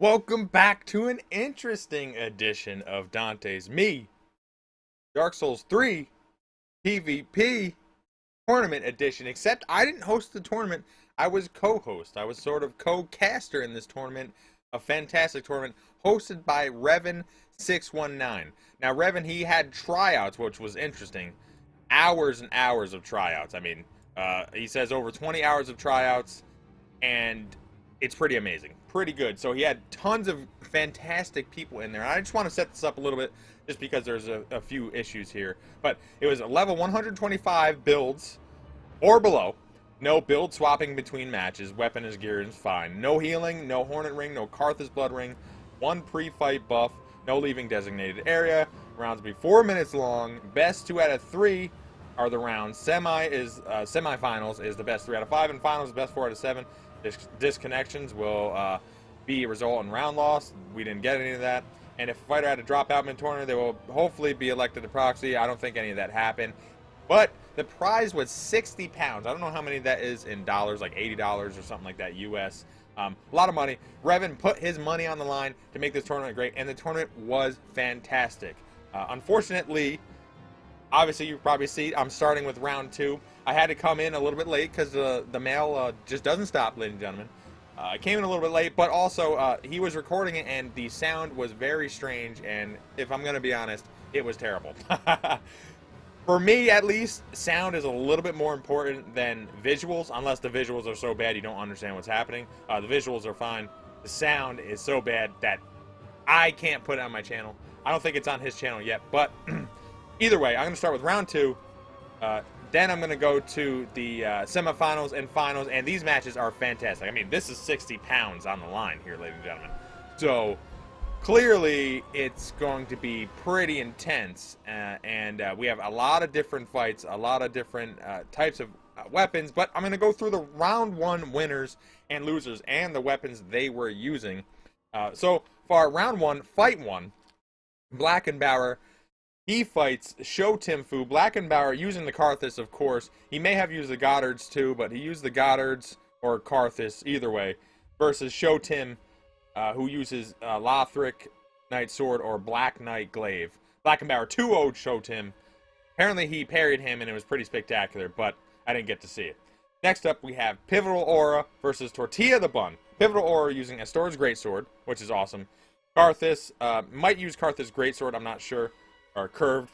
Welcome back to an interesting edition of Dante's Me, Dark Souls 3 PvP Tournament Edition. Except I didn't host the tournament, I was co-host. I was sort of co-caster in this tournament, a fantastic tournament hosted by Revan619. Now, Revan, he had tryouts, which was interesting. Hours and hours of tryouts. I mean, he says over 20 hours of tryouts, and it's pretty amazing, pretty good. So he had tons of fantastic people in there. I just want to set this up a little bit just because there's a few issues here. But it was a level 125 builds or below. No build swapping between matches. Weapon is gear is fine. No healing, no Hornet Ring, no Karthus Blood Ring. One pre-fight buff. No leaving designated area. Rounds be 4 minutes long. Best 2 out of 3 are the rounds. Semifinals is the best 3 out of 5, and finals is best 4 out of 7. Disconnections will be a result in round loss. We didn't get any of that. And if a fighter had to drop out mid-tournament, they will hopefully be elected to proxy. I don't think any of that happened. But the prize was 60 pounds. I don't know how many that is in dollars, like $80 or something like that, US. A lot of money. Revan put his money on the line to make this tournament great, and the tournament was fantastic. Unfortunately, obviously you probably see I'm starting with round 2. I had to come in a little bit late because the mail just doesn't stop, ladies and gentlemen. I came in a little bit late, but also he was recording it, and the sound was very strange, and if I'm going to be honest, it was terrible. For me, at least, sound is a little bit more important than visuals, unless the visuals are so bad you don't understand what's happening. The visuals are fine. The sound is so bad that I can't put it on my channel. I don't think it's on his channel yet, but either way, I'm going to start with round 2. Then I'm going to go to the semifinals and finals, and these matches are fantastic. I mean, this is 60 pounds on the line here, ladies and gentlemen. So, clearly, it's going to be pretty intense, and we have a lot of different fights, a lot of different types of weapons, but I'm going to go through the round 1 winners and losers and the weapons they were using. So, for round 1, fight 1, Blackenbauer, he fights Sho Timfu. Blackenbauer using the Karthus, of course. He may have used the Goddards too, but he used the Goddards or Karthus, either way, versus Sho Tim, who uses Lothric Knight Sword or Black Knight Glaive. Blackenbauer 2-0'd Sho Tim. Apparently he parried him, and it was pretty spectacular, but I didn't get to see it. Next up, we have Pivotal Aura versus Tortilla the Bun. Pivotal Aura using Astor's Greatsword, which is awesome. Karthus, might use Karthus Greatsword, I'm not sure. Or curved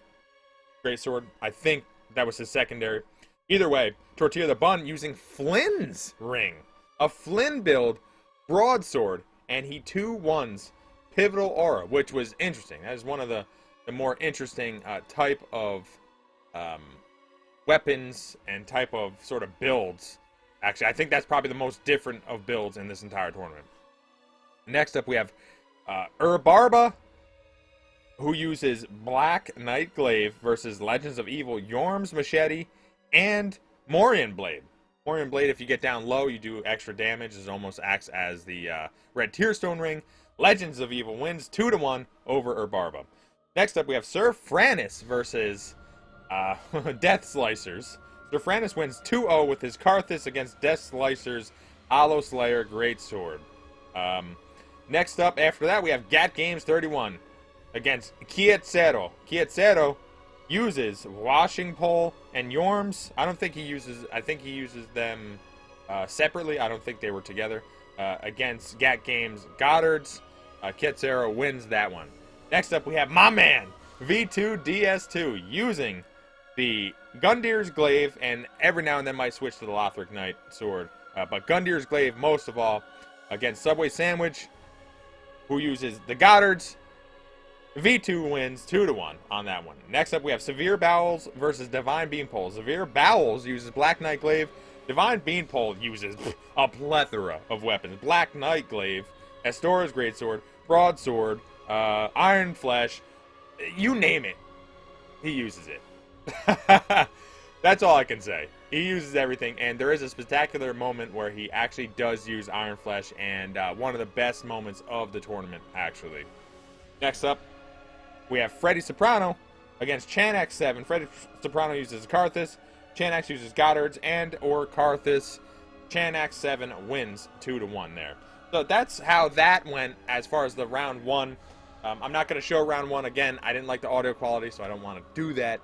greatsword. I think that was his secondary. Either way, Tortilla the Bun using Flynn's ring. A Flynn build broadsword, and he 2-1s Pivotal Aura, which was interesting. That is one of the more interesting type of weapons and type of sort of builds. Actually, I think that's probably the most different of builds in this entire tournament. Next up, we have Urbarba, who uses Black Knight Glaive versus Legends of Evil, Yorm's Machete, and Morian Blade. Morian Blade, if you get down low, you do extra damage. It almost acts as the Red Tearstone Ring. Legends of Evil wins 2-1 over Urbarba. Next up, we have Sir Frannis versus Death Slicers. Sir Frannis wins 2-0 with his Karthus against Death Slicers' Hollow Slayer Greatsword. Next up, after that, we have Gat Games 31. Against Kietzero. Kietzero uses Washing Pole and Yorms. I think he uses them separately. I don't think they were together. Against Gat Games Goddards. Kietzero wins that one. Next up, we have my man, V2DS2, using the Gundir's Glaive, and every now and then might switch to the Lothric Knight Sword. But Gundir's Glaive most of all. Against Subway Sandwich, who uses the Goddards. V2 wins 2-1 on that one. Next up, we have Severe Bowels versus Divine Beanpole. Severe Bowels uses Black Knight Glaive. Divine Beanpole uses a plethora of weapons. Black Knight Glaive, Astor's Greatsword, Broadsword, Iron Flesh, you name it, he uses it. That's all I can say. He uses everything, and there is a spectacular moment where he actually does use Iron Flesh, and one of the best moments of the tournament, actually. Next up, we have Freddy Soprano against Chanax 7. Freddy Soprano uses Karthus. Chanax uses Goddards and or Karthus. Chanax 7 wins 2-1 there. So that's how that went as far as the round one. I'm not going to show round one again. I didn't like the audio quality, so I don't want to do that.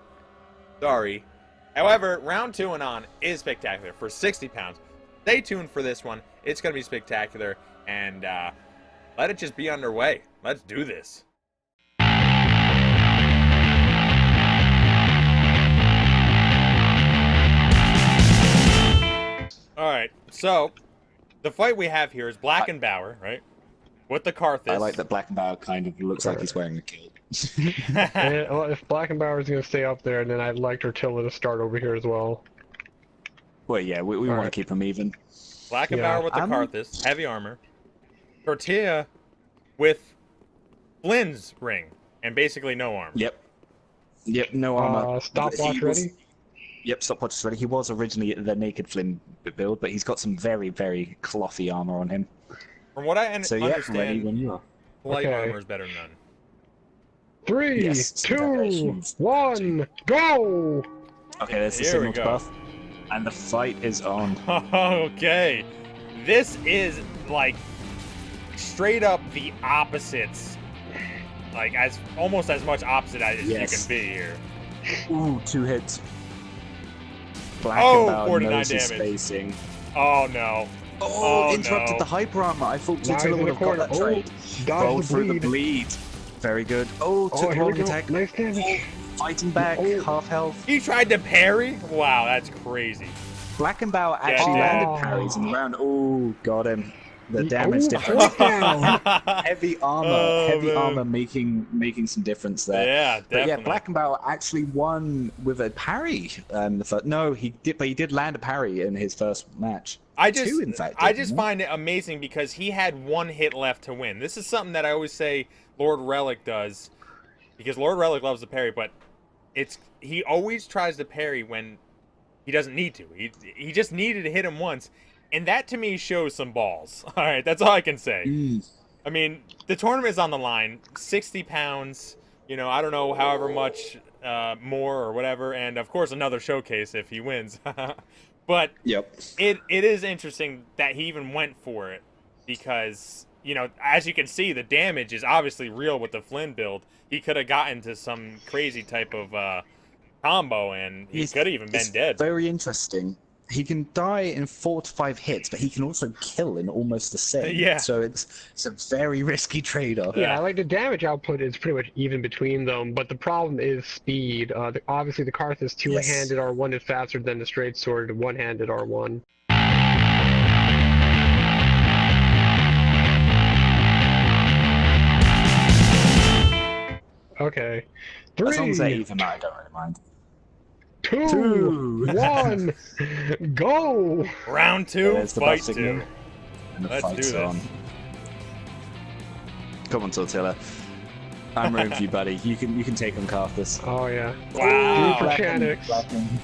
Sorry. However, round two and on is spectacular for 60 pounds. Stay tuned for this one. It's going to be spectacular, and let it just be underway. Let's do this. Alright, so the fight we have here is Black and Bauer, right? With the Karthus. I like that Black and Bauer kind of looks like he's wearing a kilt. And, well, if Black and Bauer is going to stay up there, then I'd like Tortilla to start over here as well. Well, yeah, we want to keep them even. Black and Bauer with the Karthus, heavy armor. Tortilla with Flynn's ring, and basically no armor. Yep, no armor. Stopwatch ready? Yep, stopwatch is ready. He was originally the naked Flynn build, but he's got some very, very clothy armor on him. From what I understand, ready when you are. Light armor is better than none. 3, 2, 1, go! Okay, there's the signal to buff. And the fight is on. Okay. This is, like, straight up the opposites. Like, almost as much opposite as you can be here. Ooh, 2 hits. Black and Bauer 49 knows his damage. spacing. Oh, no. Oh, interrupted the hyper armor. I thought Tortilla would have got that trade. Rolled through the bleed. Very good. Oh, took wrong attack. Nice damage. Fighting back, half health. He tried to parry? Wow, that's crazy. Black and Bauer actually landed parries in the round. Oh, got him. The damage difference. Heavy armor making some difference there. Yeah, definitely. But yeah, Black and Bauer actually won with a parry. No, he did land a parry in his first match. I just find it amazing because he had 1 hit left to win. This is something that I always say Lord Relic does, because Lord Relic loves the parry, but he always tries to parry when he doesn't need to. He just needed to hit him once, and that to me shows some balls. All right, that's all I can say. I mean, the tournament is on the line, 60 pounds. You know, I don't know, however much more or whatever, and of course another showcase if he wins. But it is interesting that he even went for it because, you know, as you can see, the damage is obviously real with the Flynn build. He could have gotten to some crazy type of combo, and he could have even been dead. Very interesting. He can die in 4 to 5 hits, but he can also kill in almost the same. Yeah. So it's a very risky trade-off. Yeah, like the damage output is pretty much even between them, but the problem is speed. Obviously, the Karthus two-handed R1 is faster than the straight sword one-handed R1. Okay. 3, as long as they're even, I don't really mind. 2, 1, go! Round 2, There's the fight buff 2. And the Let's do fight's this. on. Come on, Tortilla. I'm rooting for you, buddy. You can take on Karthus. Oh yeah. Wow. For Chanix.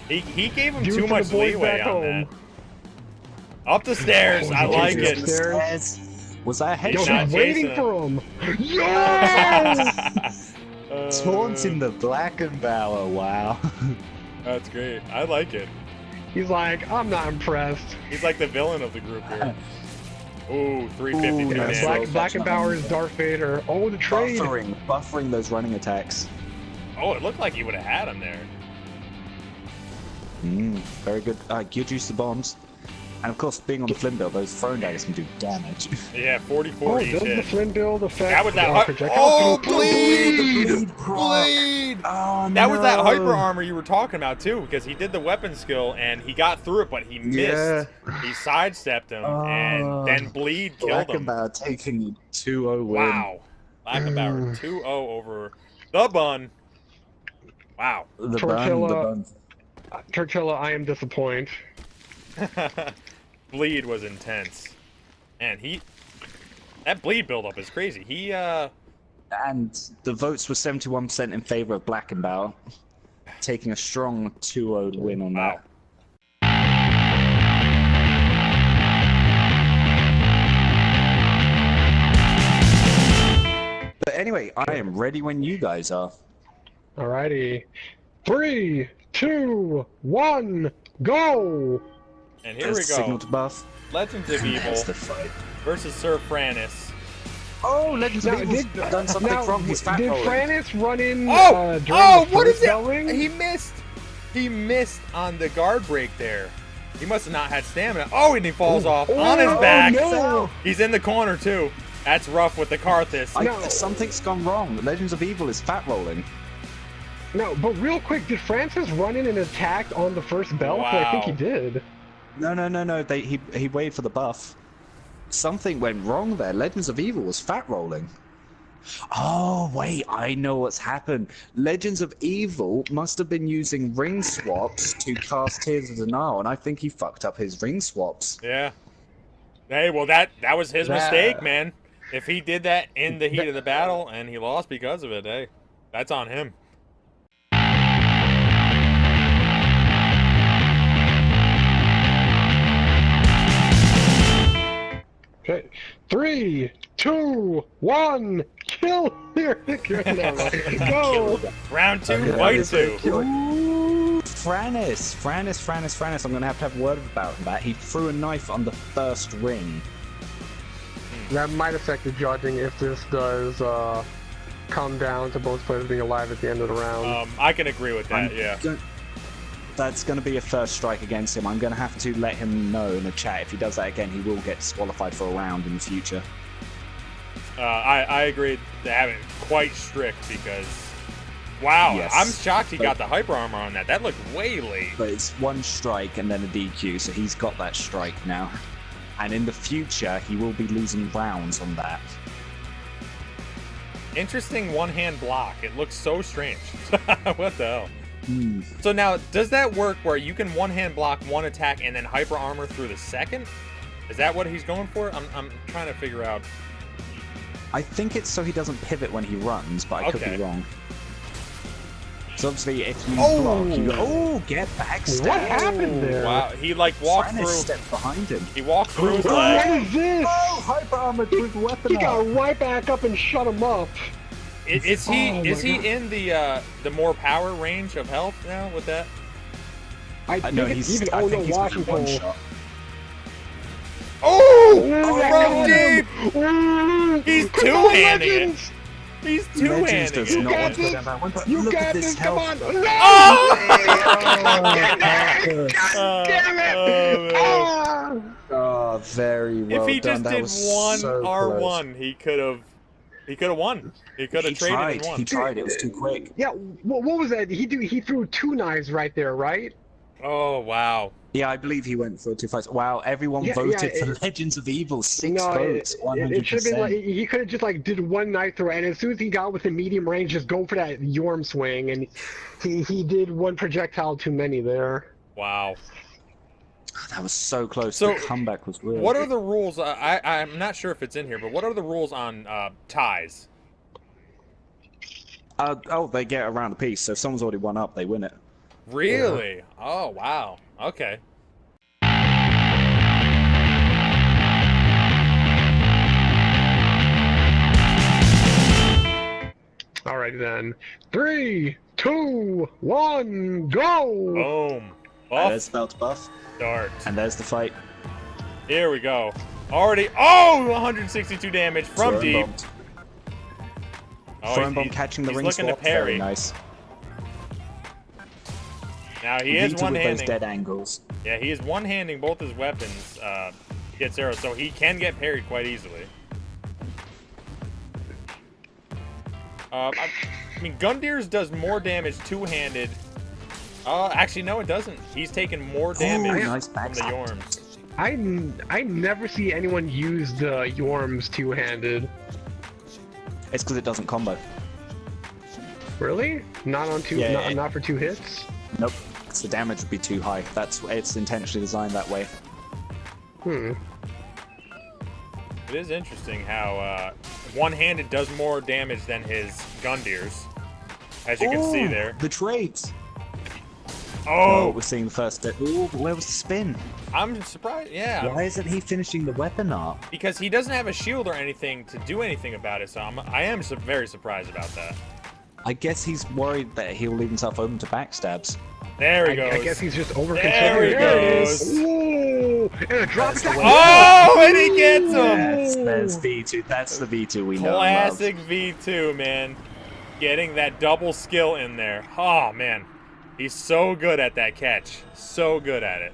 He gave him Do too for much the boys leeway back on home. that. Up the stairs, I like it. Was that a Yo, Not headshot? he's waiting Jason. for him. Yes! Taunting the Black and Bauer. Wow. That's great. I like it. He's like, I'm not impressed. He's like the villain of the group here. Ooh, 352 nice. damage. Black and Bauer is Darth Vader. Oh, the trade. Buffering those running attacks. Oh, it looked like he would have had him there. Very good. Good use the bombs. And of course, being on the Flynn build, those throwing daggers can do damage. Yeah, 44 Oh, each does the hit. Flynn build affect? That was that. projectile? Oh, bleed! Bleed! Oh, That was that hyper armor you were talking about too, because he did the weapon skill and he got through it, but he missed. He sidestepped him, and then bleed killed Black him. and Bauer taking 2-0 win. Wow. Black and Bauer 2-0 over the Bun. Wow. The Tortilla. bun. Tortilla, I am disappointed. Bleed was intense. And that bleed buildup is crazy. And the votes were 71% in favor of Black and Bauer, taking a strong 2-0 win on that. But anyway, I am ready when you guys are. Alrighty. 3, 2, 1, go! And here There's we the signal go. to buff. Legends of Evil There's the fight. versus Sir Francis. Oh, Legends of Evil's done something wrong. He's fat Did rolling. Francis run in during Oh, the what is first bell it? ring? He missed. He missed on the guard break there. He must have not had stamina. Oh, and he falls off on his back. No. He's in the corner too. That's rough with the Karthus. No. Something's gone wrong. Legends of Evil is fat rolling. No, but real quick, did Francis run in and attack on the first bell? 'Cause I think he Wow. did. No. He waited for the buff. Something went wrong there. Legends of Evil was fat rolling. Oh, wait, I know what's happened. Legends of Evil must have been using ring swaps to cast Tears of Denial, and I think he fucked up his ring swaps. Yeah. Hey, well that was his mistake, man. If he did that in the heat of the battle and he lost because of it, hey, that's on him. Okay. 3, 2, 1, kill! Here, go! Round 2, Okay, fight that 2. Ooh, Francis. I'm going to have a word about that. He threw a knife on the first ring. That might affect the judging if this does come down to both players being alive at the end of the round. I can agree with that, yeah. That's going to be a first strike against him. I'm going to have to let him know in the chat. If he does that again, he will get disqualified for a round in the future. I agree to have it quite strict because, wow, Yes. I'm shocked he got the hyper armor on that. That looked way late. But it's one strike and then a DQ, so he's got that strike now. And in the future, he will be losing rounds on that. Interesting one-hand block. It looks so strange. What the hell? Hmm. So now, does that work where you can one-hand block one attack and then hyper armor through the second? Is that what he's going for? I'm trying to figure out. I think it's so he doesn't pivot when he runs, but I could Okay. be wrong. So obviously, if you block, you go, oh, get backstab. What happened there? Wow, he like walked Francis through. stepped behind him. He walked through his What leg. is this? Oh, hyper armor to his weapon. He got right back up and shut him up. Is he Oh my is he God. in the more power range of health now with that? I think No, it's he's. even I think he's Washington. got one shot. Oh! Oh, From deep! He's Come on, two-handing it. Legends! He's Legends two-handing does it. not got want to go this. down that one, but You look got at this, this come health. on! No! Oh! Damn it! Oh, man. Ah! Oh, very well If he done. just That did was one so R1, he could have won. He could He have traded tried. and won. He tried. It was too quick. Yeah, what was that? He threw 2 knives right there, right? Oh wow. Yeah, I believe he went for 2 fights. Wow, everyone Yeah, voted yeah, for Legends of Evil. 6 No, votes, 100%. it should have been like he could have just like did 1 knife throw, and as soon as he got within medium range, just go for that Yorm swing, and he did 1 projectile too many there. Wow. That was so close. So, the comeback was real. What are the rules? I'm not sure if it's in here, but what are the rules on ties? Oh, they get around the piece. So if someone's already won up, they win it. Really? Oh wow. Okay. Alrighty then. 3, 2, 1, go! Boom. There's Off the belt buff, start. and there's the fight. Here we go. Already. Oh, 162 damage from Throwing deep. bombs. Oh, Throwing bomb catching the he's ring looking swap. to parry. Very nice. Now he is Vita with those one-handing. dead angles. Yeah, he is one-handing both his weapons. Gets arrows, so he can get parried quite easily. I mean, Gundyrs does more damage two-handed. Actually, no, it doesn't. He's taking more damage nice from the backstab. Yorms. I never see anyone use the Yorms 2-handed. It's because it doesn't combo. Really? Not on 2? Yeah, not for 2 hits? Nope. Because the damage would be too high. It's intentionally designed that way. Hmm. It is interesting how one-handed does more damage than his Gundyrs, as you can see Ooh, there. The trades. Oh, We're seeing the first. Ooh, but where was the spin? I'm surprised. Yeah, Why isn't he finishing the weapon up? because he doesn't have a shield or anything to do anything about it. So I am very surprised about that. I guess he's worried that he'll leave himself open to backstabs. There he goes. I guess he's just over There he concerned. There it goes. is. Ooh. Oh, and a drop That's the attack. way- Oh, and he gets him. Yes, there's V2. That's the V2 we know and love. Classic V2, man. Getting that double skill in there. Oh, man. He's so good at that catch. So good at it.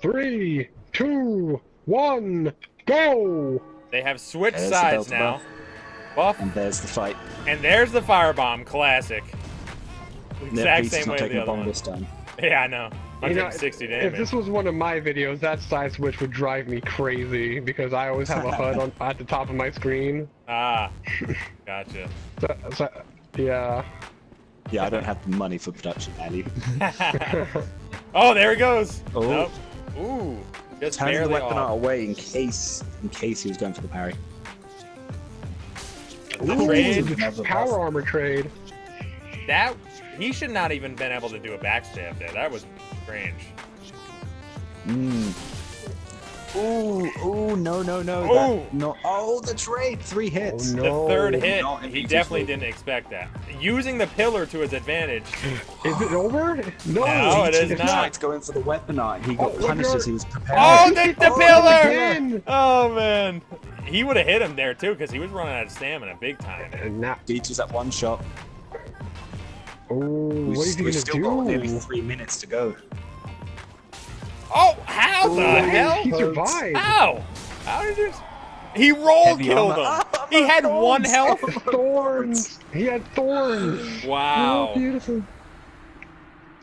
Three, two, one, go! They have switched There's the sides Delta now. Buff. And there's the fight. And there's the firebomb. Classic. Exact V2's same not way as taking the a other bomb one. this time. Yeah, I know. You know, 160 if damage. this was one of my videos, that side switch would drive me crazy because I always have a HUD at the top of my screen. Ah, gotcha. Yeah. Yeah, I don't have the money for production value. Oh, there he goes. Oh. Nope. Ooh, just Turning the barely weapon off. away in case he was going for the parry. The Ooh, trade, the Never power lost. armor trade. that he should not even been able to do a backstab there. That was strange. Mm. Ooh, no. Ooh. No. Oh, the trade. 3 hits. Oh, The no. third hit, not in he V2's definitely move. didn't expect that. Using the pillar to his advantage. Is it over? No, No, it is V2 not. tried going for the weapon art. He got Oh, punished look, as he was preparing. Oh, the Oh, pillar! again! Oh, man. He would have hit him there, too, because he was running out of stamina big time. And now, V2's at 1 shot. what is he We've gonna still got nearly do? 3 minutes to go. Oh, how the hell? He survived. How? How did you... He roll Heavy killed armor. him. Oh, He had thorns. 1 health. Thorns. He had thorns. Wow. Oh, beautiful.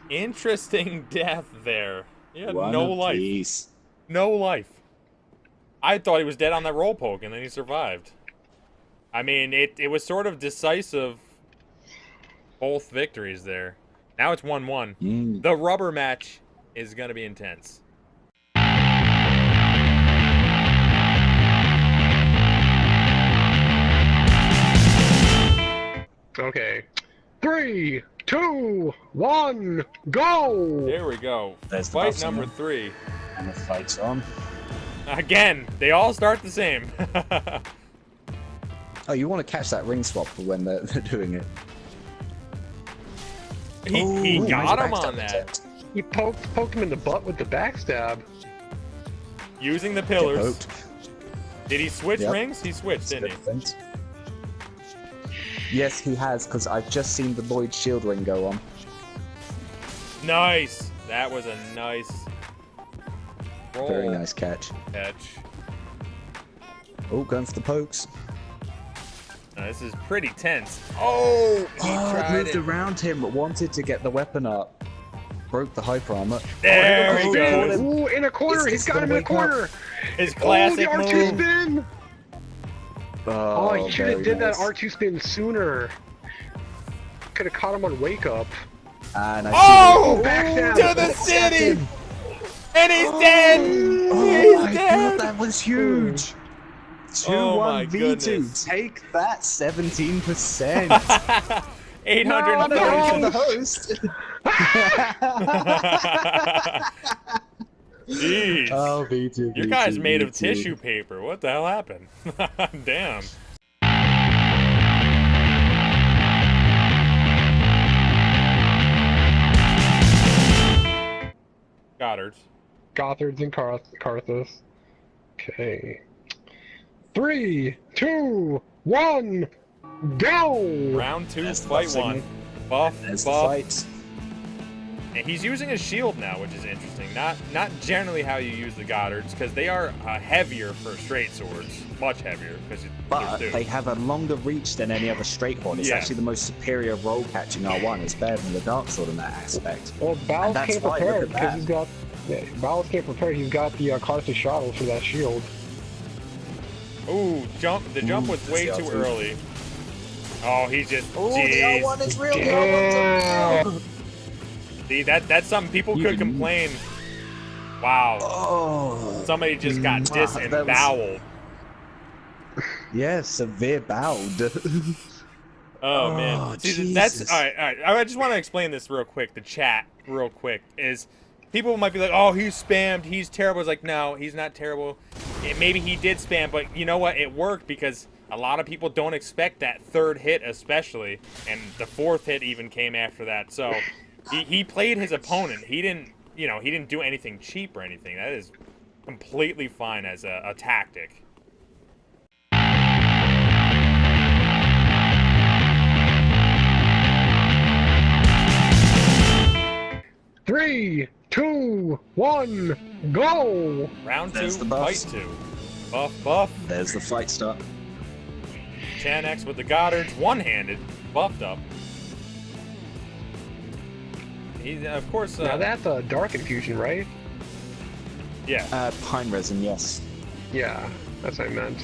Interesting death there. He had One no life. apiece. No life. I thought he was dead on that roll poke, and then he survived. I mean, it was sort of decisive, both victories there. Now it's 1-1. Mm. The rubber match is going to be intense. Okay. 3, 2, 1, go! There we go. There's the Fight buff number summon. 3. And the fight's on. Again, they all start the same. Oh, you want to catch that ring swap for when they're doing it. he Ooh, got nice him on backstab that. attempt. He poked him in the butt with the backstab. Using the Get pillars. poked. Did he switch Yep. rings? He switched, didn't he? Different. Yes, he has, because I've just seen the Lloyd shield ring go on. Nice. That was a nice roll Very nice catch. catch. Oh, going for the pokes. Now, this is pretty tense. Oh, he Oh, it tried moved it. around him, but wanted to get the weapon up. Broke the hyper armor. There Oh, he he goes. caught him. Ooh, in a corner. Is He's this got him gonna in a wake up? corner. His Oh, classic the R2 move. spin. Oh, he should have very did nice. that R2 spin sooner. Could have caught him on wake up. And I Oh, backstab. to the city, and he's dead. Oh He's my dead. god, that was huge! 2-1 Oh my V2. goodness. Take that 17%. 830. the host. Jeez. Oh, V2. Your guy's made of tissue paper. What the hell happened? Damn. Goddard's. Gothard's and Karthus. Okay. 3, 2, 1, go! Round 2, That's the fight buff 1. signal. Buff, There's the buff. fight. And he's using a shield now, which is interesting. Not generally how you use the Goddards, because they are heavier for straight swords. Much heavier, because But they have a longer reach than any other straight one. It's Yeah. actually the most superior roll catching R1. It's better than the Dark Sword in that aspect. Well, Balas that's came why, prepared look at because that. he's got. Yeah, Balas came prepared. He's got the Karthus shuttle for that shield. Ooh, jump! The jump Ooh, was way that's too the R2. early. Oh, he's just. Oh, the Jeez. R1 is real. The Damn. R1's real. See, that's something people You could can- complain. Wow. Oh. Somebody just got Wow, that was- disemboweled. Yeah, severe bowed. Oh, Oh, man. See, Jesus. that's all right. I just want to explain this real quick. The chat, real quick, is people might be like, "Oh, he's spammed. He's terrible." It's like, no, he's not terrible. Maybe he did spam, but you know what? It worked because A lot of people don't expect that third hit, especially, and the fourth hit even came after that. So he played his opponent. He didn't, you know, he didn't do anything cheap or anything. That is completely fine as a tactic. Three, two, one, go! Round There's two, the buffs. fight two. Buff, buff. There's the fight start. Chanex with the Goddards, one-handed, buffed up. He's, of course... Now that's a dark infusion, right? Yeah. Pine resin, yes. Yeah, that's what I meant.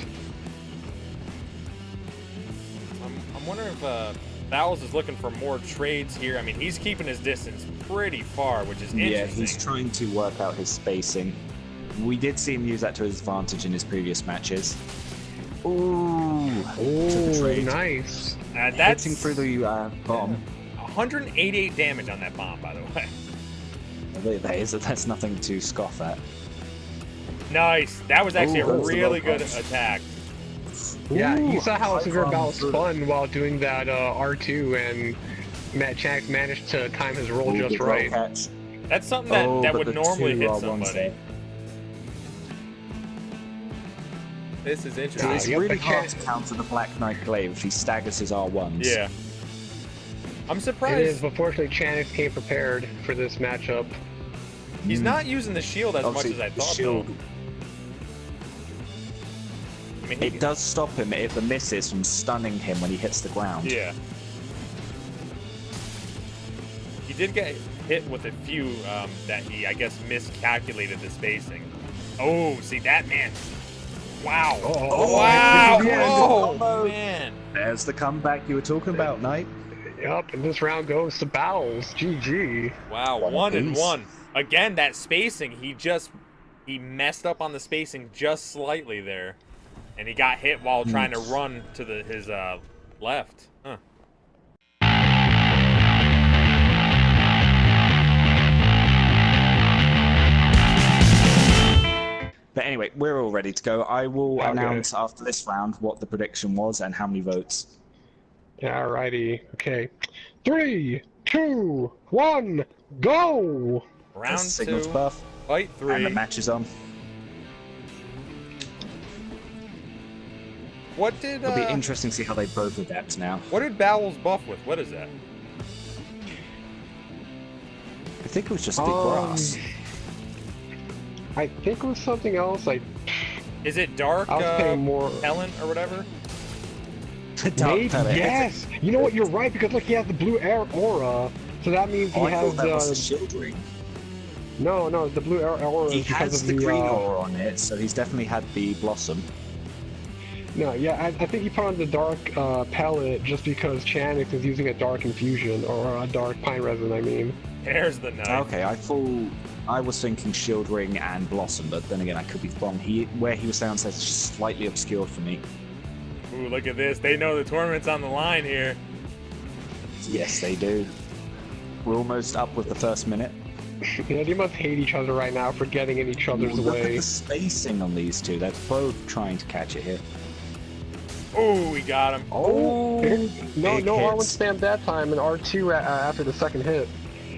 I'm wondering if Bowles is looking for more trades here. I mean, he's keeping his distance pretty far, which is interesting. Yeah, he's trying to work out his spacing. We did see him use that to his advantage in his previous matches. Ooh, took a trade. Nice. That's Hitting through the bomb. 188 damage on that bomb, by the way. That's nothing to scoff at. Nice. That was actually Ooh, a that's the really low good punch. attack. Yeah, you Ooh, saw how high Severe crumb Bowles through. spun while doing that R2, and Matt Chanex managed to time his roll Ooh, just good roll right. catch. That's something that but would the normally two hit are ones somebody. there. This is So interesting. it's yep, really but hard Chan- to counter the Black Knight Glaive if he staggers his R1s. Yeah. I'm It is, surprised but fortunately Chanex came prepared for this matchup. he's not using the shield as much Obviously, as I the thought, shield, though. I mean, it does stop him if the misses from stunning him when he hits the ground. Yeah. He did get hit with a few that he, I guess, miscalculated the spacing. Oh, see that, man. Wow. Oh, wow. this is the end. Oh, man. There's the comeback you were talking about, Knight. Yep, and this round goes to Bowles. GG. Wow, One one and apiece. one. Again, that spacing, he messed up on the spacing just slightly there. And he got hit while trying to run to his left. Huh. But anyway, we're all ready to go. I will Okay. announce after this round what the prediction was and how many votes. Alrighty. Okay. 3, 2, 1, go! Round The signal's two, buff, fight and the three. match is on. What did It'll be interesting to see how they both adapt now. what did Bowles buff with? What is that? I think it was just the grass. I think it was something else. Is it dark I was paying more. Helen or whatever? Dark Maybe, pellet. yes. You know what? You're right because look, he has the blue air aura, so that means he Oh, I has thought that was the shield ring. no, the blue air aura. He is because has of the green uh, aura on it, so he's definitely had the blossom. No, yeah, I think he put on the dark palette just because Chanex is using a dark infusion or a dark pine resin. I mean. There's the knife. Okay, I was thinking shield ring and blossom, but then again, I could be wrong. Where he was saying says just slightly obscured for me. Ooh, look at this. They know the tournament's on the line here. Yes, they do. We're almost up with the first minute. Yeah, they must hate each other right now for getting in each other's Look at way. the spacing on these two. They're both trying to catch it here. Oh, we got him. Oh, no, big no R1 hits. spam that time, and R2 after the second hit.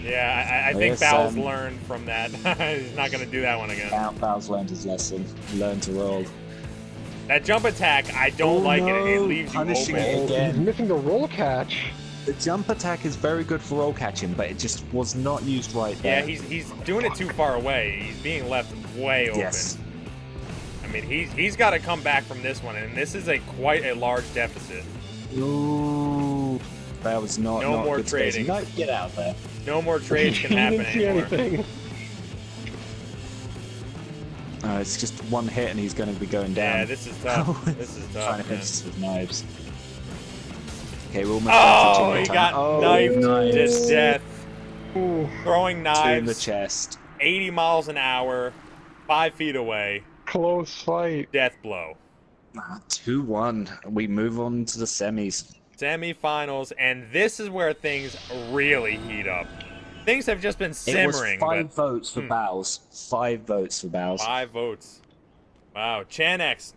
Yeah, I think Yes, Bowles learned from that. He's not going to do that one again. Bowles learned his lesson. Learned to roll. That jump attack, I don't like it. It leaves you Punishing open. it He's again. missing the roll catch. The jump attack is very good for roll catching, but it just was not used right Yeah, there. he's doing it too far away. He's being left way open. Yes. I mean, he's got to come back from this one, and this is quite a large deficit. Ooh, that was not. No not more good spacing. trading. No, get out there. No more trades can He happen didn't see anymore. anything. It's just one hit and he's going to be going down. Yeah, this is tough. This is Trying to tough, man. finish this with knives. Okay, we're almost Oh, down to he 2 got knifed to death. Ooh, Throwing Two in knives, the chest. 80 miles an hour, 5 feet away, close fight. death blow. 2-1. We move on to the semis. Semifinals, and this is where things really heat up. Things have just been It simmering, was 5 but votes for Bowles. 5 votes for Bowles. 5 votes. Wow, Chanex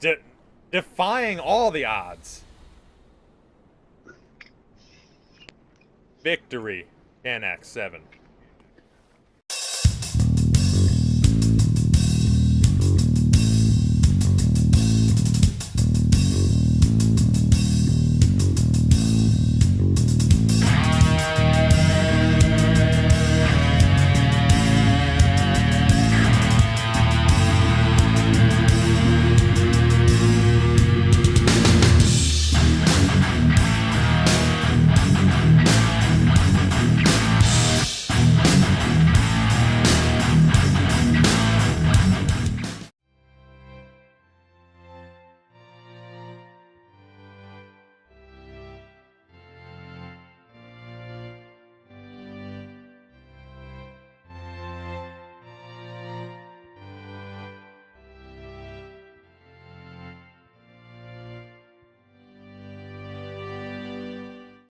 Defying all the odds. Victory, NX7.